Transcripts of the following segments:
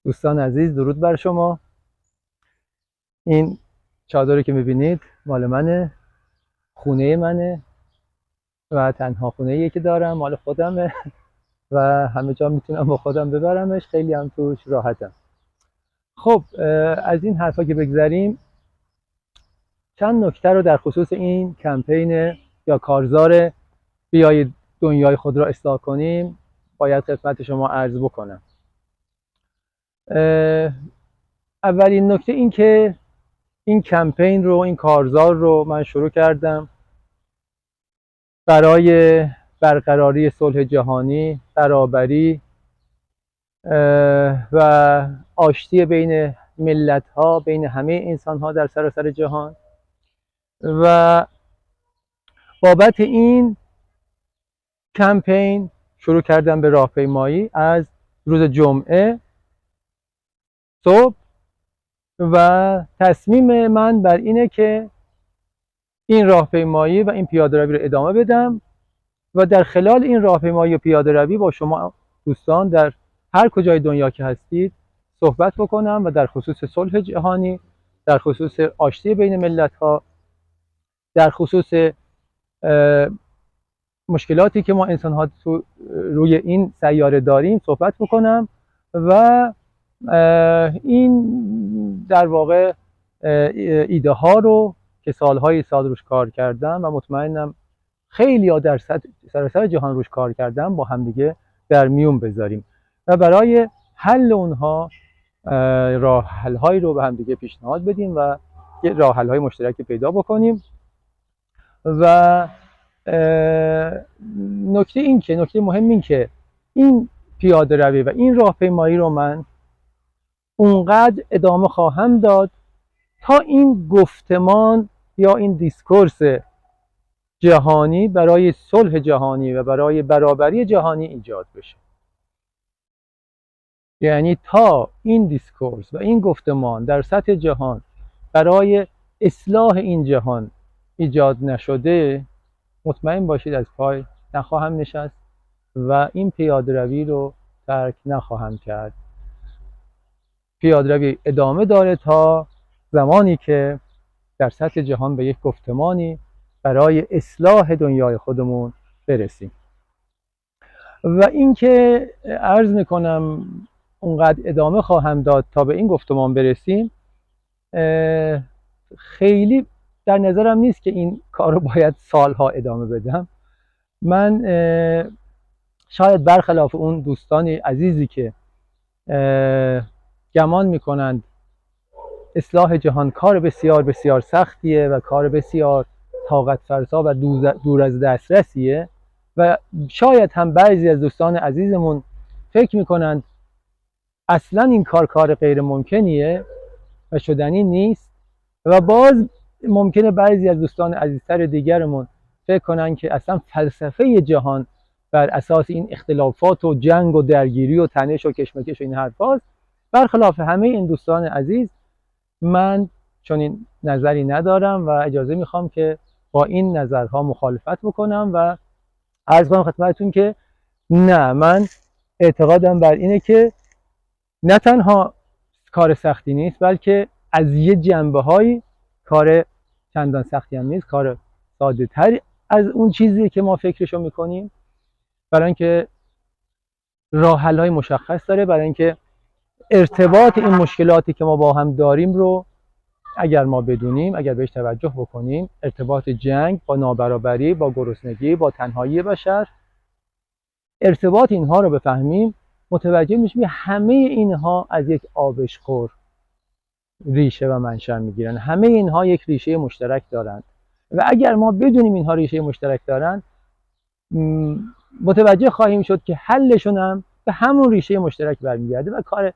دوستان عزیز، درود بر شما. این چادری که میبینید مال منه، خونه منه و تنها خونه‌ایه که دارم، مال خودمه و همه جا میتونم با خودم ببرمش، خیلی هم توش راحتم. خب از این حرفا که بگذریم، چند نکته رو در خصوص این کمپین یا کارزار بیایید دنیای خود را اصلاح کنیم باید خدمت شما عرض بکنم. اولین نکته این که این کمپین رو، این کارزار رو من شروع کردم برای برقراری صلح جهانی، برابری و آشتی بین ملت‌ها، بین همه انسان‌ها در سراسر جهان. و بابت این کمپین شروع کردم به راهپیمایی از روز جمعه صبح و تصمیم من بر اینه که این راهپیمایی و این پیاده‌روی رو ادامه بدم و در خلال این راهپیمایی و پیاده‌روی با شما دوستان در هر کجای دنیا که هستید صحبت بکنم و در خصوص صلح جهانی، در خصوص آشتی بین ملت‌ها، در خصوص مشکلاتی که ما انسان‌ها روی این سیاره داریم صحبت بکنم و این در واقع ایده ها رو که سالهای سال روش کار کردم و مطمئنم خیلی ها در سراسر جهان روش کار کردم با همدیگه در میون بذاریم و برای حل اونها راه حل هایی رو به همدیگه پیشنهاد بدیم و یه راه حل های مشترکی پیدا بکنیم. و نکته مهم این که این پیاده روی و این راهپیمایی رو من اونقدر ادامه خواهم داد تا این گفتمان یا این دیسکورس جهانی برای صلح جهانی و برای برابری جهانی ایجاد بشه. یعنی تا این دیسکورس و این گفتمان در سطح جهان برای اصلاح این جهان ایجاد نشده، مطمئن باشید از پای نخواهم نشست و این پیاده‌روی رو ترک نخواهم کرد. پیاده‌روی ادامه داره تا زمانی که در سطح جهان به یک گفتمانی برای اصلاح دنیای خودمون برسیم. و اینکه عرض میکنم اونقدر ادامه خواهم داد تا به این گفتمان برسیم، خیلی در نظرم نیست که این کار رو باید سالها ادامه بدم. من شاید برخلاف اون دوستان عزیزی که گمان میکنند اصلاح جهان کار بسیار بسیار سختیه و کار بسیار طاقت فرسا و دور از دسترسیه و شاید هم بعضی از دوستان عزیزمون فکر میکنند اصلا این کار غیر ممکنیه و شدنی نیست و باز ممکنه بعضی از دوستان عزیزتر دیگرمون فکر کنن که اصلا فلسفه جهان بر اساس این اختلافات و جنگ و درگیری و تنش و کشمکش و این حرفاست. برخلاف همه این دوستان عزیز من چون این نظری ندارم و اجازه میخوام که با این نظرها مخالفت بکنم و عرض کنم خدمتتون که نه، من اعتقادم بر اینه که نه تنها کار سختی نیست بلکه از یه جنبه های کار چندان سختی هم نیست، کار ساده تر از اون چیزی که ما فکرشو میکنیم، برای اینکه راه حل های مشخص داره، برای اینکه ارتباط این مشکلاتی که ما با هم داریم رو اگر ما بدونیم، اگر بهش توجه بکنیم، ارتباط جنگ با نابرابری، با گرسنگی، با تنهایی بشر، ارتباط اینها رو بفهمیم، متوجه میشیم همه اینها از یک آبشخور ریشه و منشأ میگیرن، همه اینها یک ریشه مشترک دارند و اگر ما بدونیم اینها ریشه مشترک دارند متوجه خواهیم شد که حلشون هم به همون ریشه مشترک برمیگرده و کار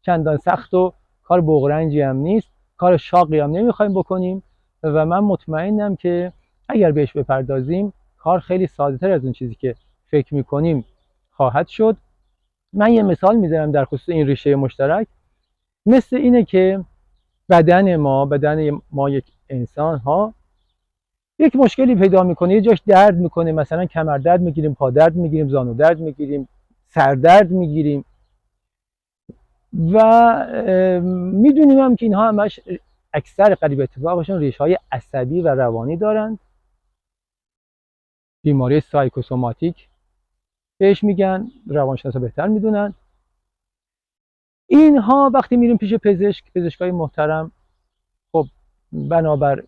چندان سخت و کار بغرنجی هم نیست، کار شاقی هم نمیخوایم بکنیم و من مطمئنم که اگر بهش بپردازیم کار خیلی ساده تر از اون چیزی که فکر میکنیم خواهد شد. من یه مثال میزنم در خصوص این ریشه مشترک، مثل اینه که بدن ما یک انسان ها یک مشکلی پیدا میکنه، یه جاش درد میکنه، مثلا کمر درد میگیریم، پا درد میگیریم، زانو درد میگیریم، سر درد میگیریم و میدونیم هم که اینها همش اکثر قریب اتفاقشون ریشه‌های عصبی و روانی دارند. بیماری سایکوسوماتیک بهش میگن، روانشناسا بهتر میدونن. اینها وقتی میریم پیش پزشکای محترم، خب بنابر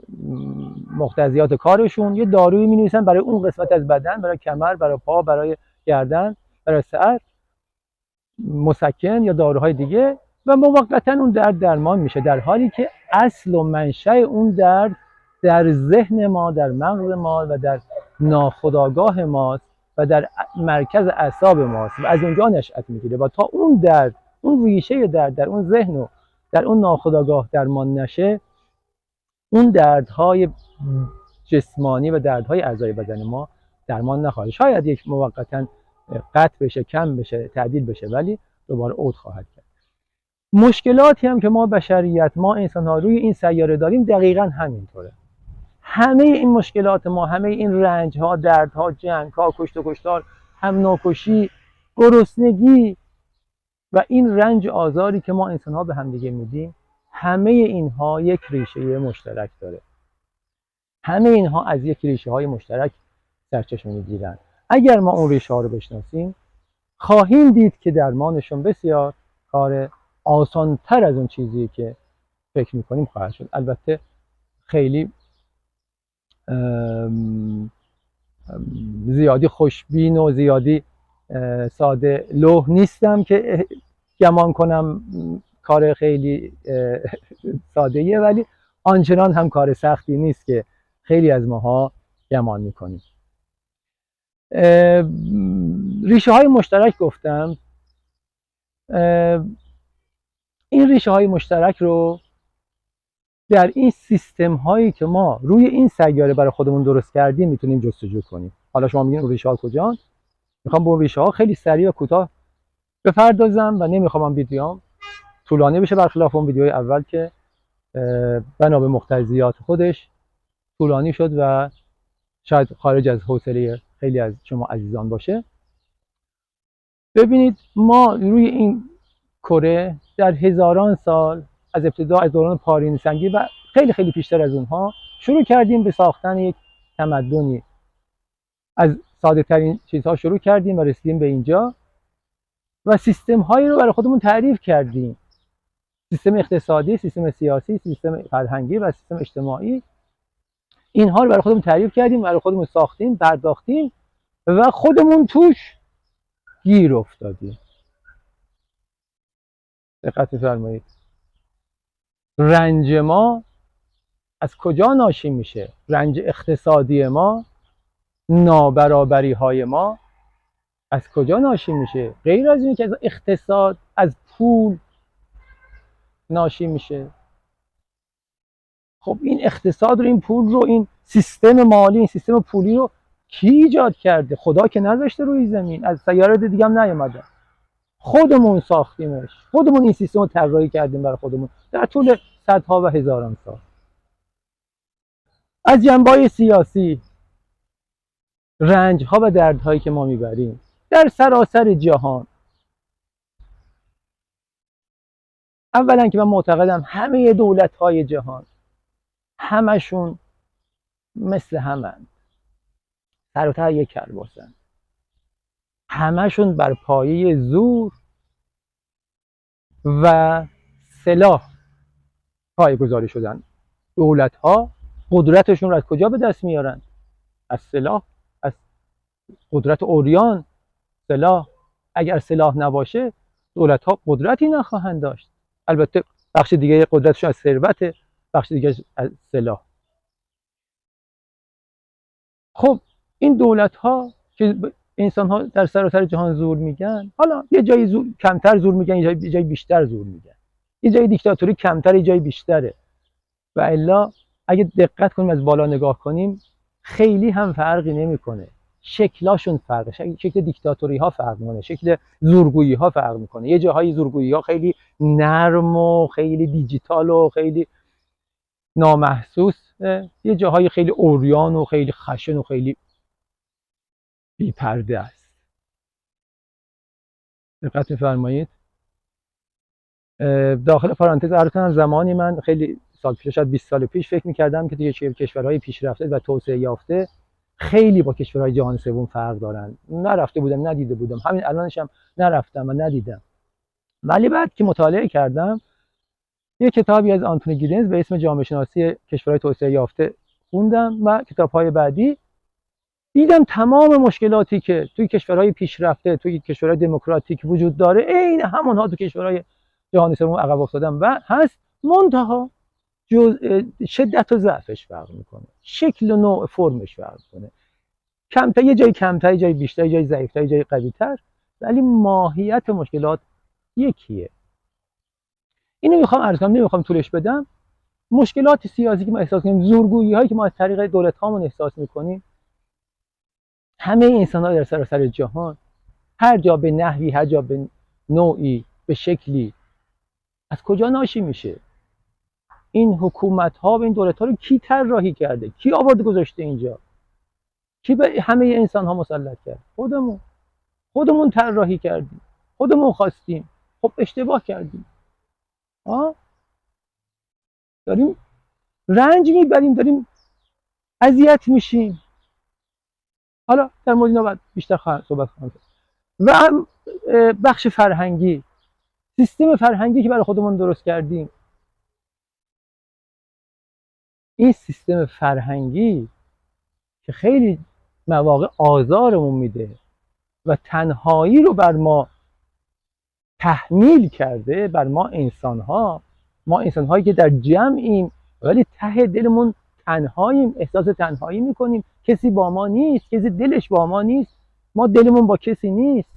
مقتضیات کارشون یه دارویی مینویسن برای اون قسمت از بدن، برای کمر، برای پا، برای گردن، برای سر، مسکن یا داروهای دیگه، و موقتا اون درد درمان میشه، در حالی که اصل و منشأ اون درد در ذهن ما، در مغز ما و در ناخودآگاه ماست و در مرکز اعصاب ماست و از اونجا نشأت میگیره و تا اون درد، اون ریشه درد در اون ذهن و در اون ناخودآگاه درمان نشه، اون دردهای جسمانی و دردهای اعضای بدن ما درمان نخواهد. شاید یک موقتا قطع بشه، کم بشه، تعدیل بشه، ولی دوباره عود خواهد کرد. مشکلاتی هم که ما بشریت، ما انسان‌ها روی این سیاره داریم دقیقاً همینطوره. همه این مشکلات ما، همه این رنج‌ها، دردها، جنگ‌ها، کشت و کشتار، هم ناکشی، گرسنگی و این رنج آزاری که ما انسان‌ها به هم دیگه میدیم، همه اینها یک ریشه مشترک داره. همه اینها از یک ریشه‌های مشترک سرچشمه می‌گیرن. اگر ما اون ریشه‌ها رو بشناسیم، خواهیم دید که درمانشون بسیار کار آسان‌تر از اون چیزی که فکر می‌کنیم خواهد شد. البته خیلی زیادی خوشبین و زیادی ساده لوح نیستم که گمان کنم کار خیلی ساده‌ایه، ولی آنچنان هم کار سختی نیست که خیلی از ماها گمان میکنیم. ریشه های مشترک گفتم. این ریشه های مشترک رو در این سیستم هایی که ما روی این سیاره برای خودمون درست کردیم میتونیم جستجو کنیم. حالا شما میگین اون ریشه ها کجان؟ میخوام به اون ریشه ها خیلی سریع و کوتاه بپردازم و نمیخوام ویدیوام طولانی بشه، برخلاف اون ویدیوی اول که بنا به مقتضیات خودش طولانی شد و شاید خارج از حوصله خیلی از شما عزیزان باشه. ببینید ما روی این کره در هزاران سال، از ابتدا از دوران پارین سنگی و خیلی خیلی پیشتر از اونها، شروع کردیم به ساختن یک تمدنی. از ساده ترین چیزها شروع کردیم و رسیدیم به اینجا و سیستم هایی رو برای خودمون تعریف کردیم. سیستم اقتصادی، سیستم سیاسی، سیستم فرهنگی و سیستم اجتماعی. اینها رو برای خودمون تعریف کردیم، برای خودمون ساختیم، پرداختیم و خودمون توش گیر افتادیم. دقت بفرمایید. رنج ما از کجا ناشی میشه؟ رنج اقتصادی ما، نابرابری های ما از کجا ناشی میشه؟ غیر از اینه که از اقتصاد، از پول ناشی میشه. خب این اقتصاد رو، این پول رو، این سیستم مالی، این سیستم پولی رو کی ایجاد کرده؟ خدا که نذاشته روی زمین، از سیارات دیگه هم نیومده. خودمون ساختیمش، خودمون این سیستم رو طراحی کردیم برای خودمون در طول صدها و هزاران سال. از جنبه‌های سیاسی، رنج‌ها و دردهایی که ما میبریم در سراسر جهان، اولا که من معتقدم همه دولت‌های جهان همشون مثل همند، سر و ته یک کرباسن، همشون بر پایه زور و سلاح پایه‌گذاری شدن. دولت‌ها قدرتشون رو از کجا به دست میارن؟ از سلاح، از قدرت عریان. سلاح، اگر سلاح نباشه دولت‌ها قدرتی نخواهند داشت. البته بخش دیگه قدرتشون از ثروت، بخش دیگه از سلاح. خب این دولت‌ها که انسان‌ها در سراسر جهان زور میگن، حالا یه جایی کمتر زور میگن، یه جایی بیشتر زور میگن، یه جایی دیکتاتوری کمتر، یه جایی بیشتره. و الا اگه دقت کنیم، از بالا نگاه کنیم، خیلی هم فرقی نمیکنه. شکلاشون فرقه، شکل دیکتاتوری ها فرق میکنه، شکل زورگویی ها فرق میکنه. یه جاهای زورگویی ها خیلی نرم و خیلی دیجیتال و خیلی نامحسوس، یه جاهای خیلی عریان و خیلی خشن و خیلی بی‌پرده است. دقت می‌فرمایید. داخل پرانتز عرض کنم زمانی من خیلی سال پیش، شاید 20 سال پیش، فکر می‌کردم که دیگه کشورهای پیشرفته و توسعه یافته خیلی با کشورهای جهان سوم فرق دارن. نرفته بودم، ندیده بودم، همین الانش هم نرفتم و ندیدم. ولی بعد که مطالعه کردم، یه کتابی از آنتونی گیدنز به اسم جامعه شناسی کشورهای توسعه یافته خوندم و کتاب‌های بعدی دیدم تمام مشکلاتی که توی کشورهای پیشرفته، توی کشورهای دموکراتیک وجود داره، عین همونها تو کشورهای جهان سوم عقب افتادن و هست، منتها شدت و ضعفش فرق میکنه، شکل و نوع فرمش فرق میکنه، کمتر، یه جای کمتر، یه جای بیشتر، یه جای ضعیفتر، یه جای قوی‌تر، ولی ماهیت مشکلات یکیه. اینو میخوام عرض کنم، نمیخوام طولش بدم. مشکلات سیاسی که ما احساس می‌کنیم، زورگویی هایی که ما از طریق دولت هامون احساس می‌کنیم، همه انسان‌ها در سراسر جهان هر جا به نحوی، هر جا به نوعی، به شکلی، از کجا ناشی میشه؟ این حکومت‌ها و این دولت‌ها رو کی طراحی کرده؟ کی آورده گذاشته اینجا؟ کی به همه انسان‌ها مسلط کرد؟ خودمون طراحی کردیم، خودمون خواستیم. خب اشتباه کردیم. داریم رنج میبریم، داریم اذیت میشیم. حالا در مورد اینا بعد بیشتر صحبت خواهم کرد. و بخش فرهنگی، سیستم فرهنگی که برای خودمون درست کردیم، این سیستم فرهنگی که خیلی مواقع آزارمون میده و تنهایی رو بر ما تحمیل کرده، بر ما انسان‌هایی که در جمعیم ولی ته دلمون تنهاییم، احساس تنهایی میکنیم، کسی با ما نیست، کسی دلش با ما نیست، ما دلمون با کسی نیست،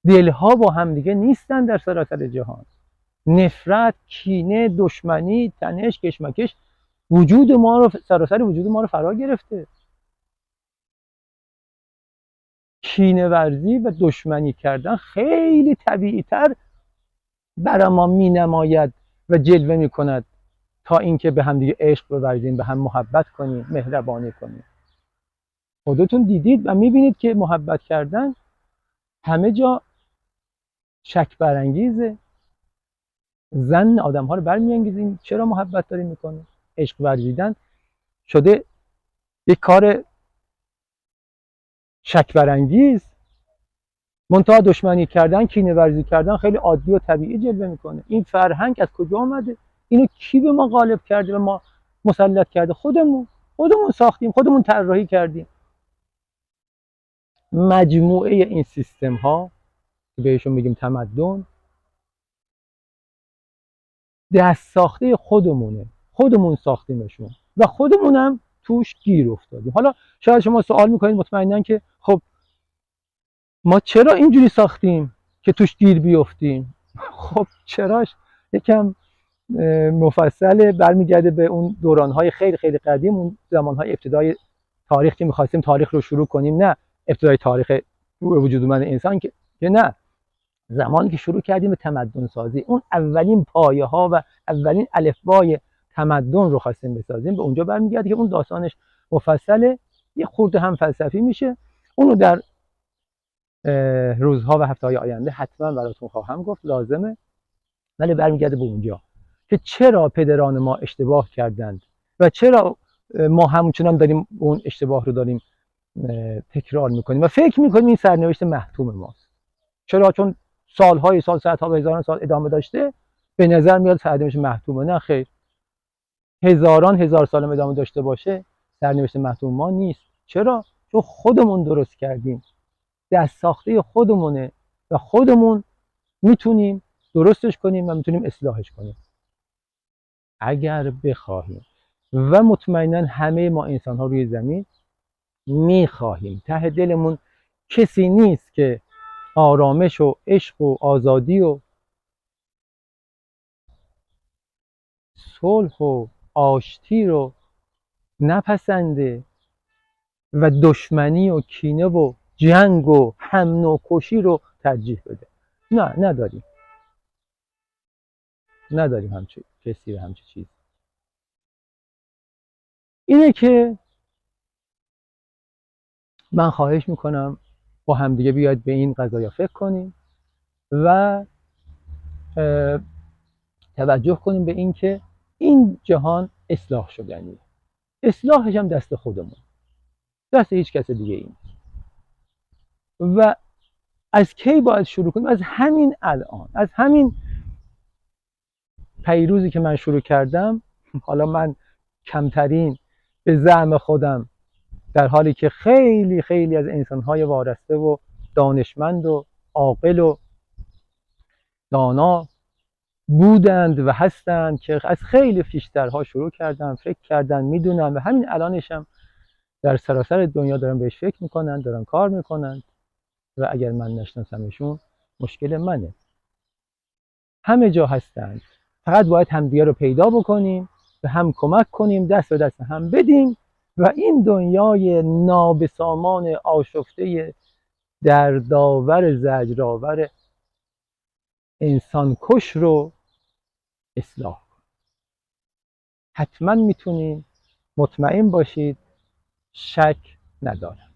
دلها با هم دیگه نیستن در سراسر جهان. نفرت، کینه، دشمنی، تنش، کشمکش وجود ما رو، سراسر وجود ما رو فرا گرفته. کینه ورزی و دشمنی کردن خیلی طبیعی تر برای ما می نماید و جلوه می کند تا اینکه به هم دیگه عشق بورزیم، به هم محبت کنیم، مهربانی کنیم. خودتون دیدید و می بینید که محبت کردن همه جا شک برانگیزه. زن آدم ها رو برمیانگیزیم چرا محبت داریم میکنه. عشق ورزیدن شده یک کار شک برانگیز، منتها دشمنی کردن، کینه ورزی کردن خیلی عادی و طبیعی جلوه میکنه. این فرهنگ از کجا آمده؟ اینو کی به ما غالب کرده، به ما مسلط کرده؟ خودمون ساختیم، خودمون طراحی کردیم. مجموعه این سیستم ها که بهشون میگیم تمدن، دست ساخته خودمونه، خودمون ساختیمشون و خودمونم توش گیر افتادیم. حالا شاید شما سوال میکنید مطمئنا که خب ما چرا اینجوری ساختیم که توش گیر بیفتیم؟ خب چراش یکم مفصله، برمیگرده به اون دورانهای خیلی خیلی قدیم، اون زمانهای ابتدای تاریخ که میخواستیم تاریخ رو شروع کنیم، نه ابتدای تاریخ وجود اومد انسان که نه، زمانی که شروع کردیم به تمدن سازی، اون اولین پایه ها و اولین الفبای تمدن رو خواستیم بسازیم، به اونجا برمیگرده که اون داستانش مفصله، یه خورده هم فلسفی میشه. اونو در روزها و هفته‌های آینده حتما براتون خواهم گفت، لازمه. ولی برمیگرده به اونجا که چرا پدران ما اشتباه کردند و چرا ما همچنان داریم اون اشتباه رو داریم تکرار میکنیم و فکر میکنیم این سرنوشت محتوم ماست. چرا؟ چون سالهای سال، صدها و هزاران سال ادامه داشته، به نظر میاد سرنوشت محتومه. نه خیر، هزاران هزار سال ادامه داشته باشه سرنوشت محتوم ما نیست. چرا؟ چون خودمون درست کردیم، دست ساخته خودمونه و خودمون میتونیم درستش کنیم و میتونیم اصلاحش کنیم اگر بخواهیم. و مطمئنا همه ما انسان ها روی زمین میخواهیم، ته دلمون کسی نیست که آرامش و عشق و آزادی و صلح و آشتی رو نپسنده و دشمنی و کینه و جنگ و هم نوع کشی رو ترجیح بده. نه، نداریم همچه کسی و همچه چیز. اینه که من خواهش میکنم با همدیگه بیاید به این قضایا فکر کنیم و توجه کنیم به این که این جهان اصلاح شدنیه. اصلاحش هم دست خودمون، دست هیچ کس دیگه این. و از کی باید شروع کنیم؟ از همین الان، از همین پیروزی که من شروع کردم. حالا من کمترین به زعم خودم، در حالی که خیلی خیلی از انسان‌های وارسته و دانشمند و عاقل و دانا بودند و هستند که از خیلی پیشترها شروع کردن، فکر کردن، میدونن و همین الانش هم در سراسر دنیا دارن بهش فکر میکنن، دارن کار میکنن و اگر من نشناسمشون مشکل منه. همه جا هستند، فقط باید همدیگه رو پیدا بکنیم و هم کمک کنیم، دست به دست هم بدیم و این دنیای نابسامان آشفته دردآور زجرآور انسان کش رو اصلاح کنیم. حتما میتونیم، مطمئن باشید، شک ندارم.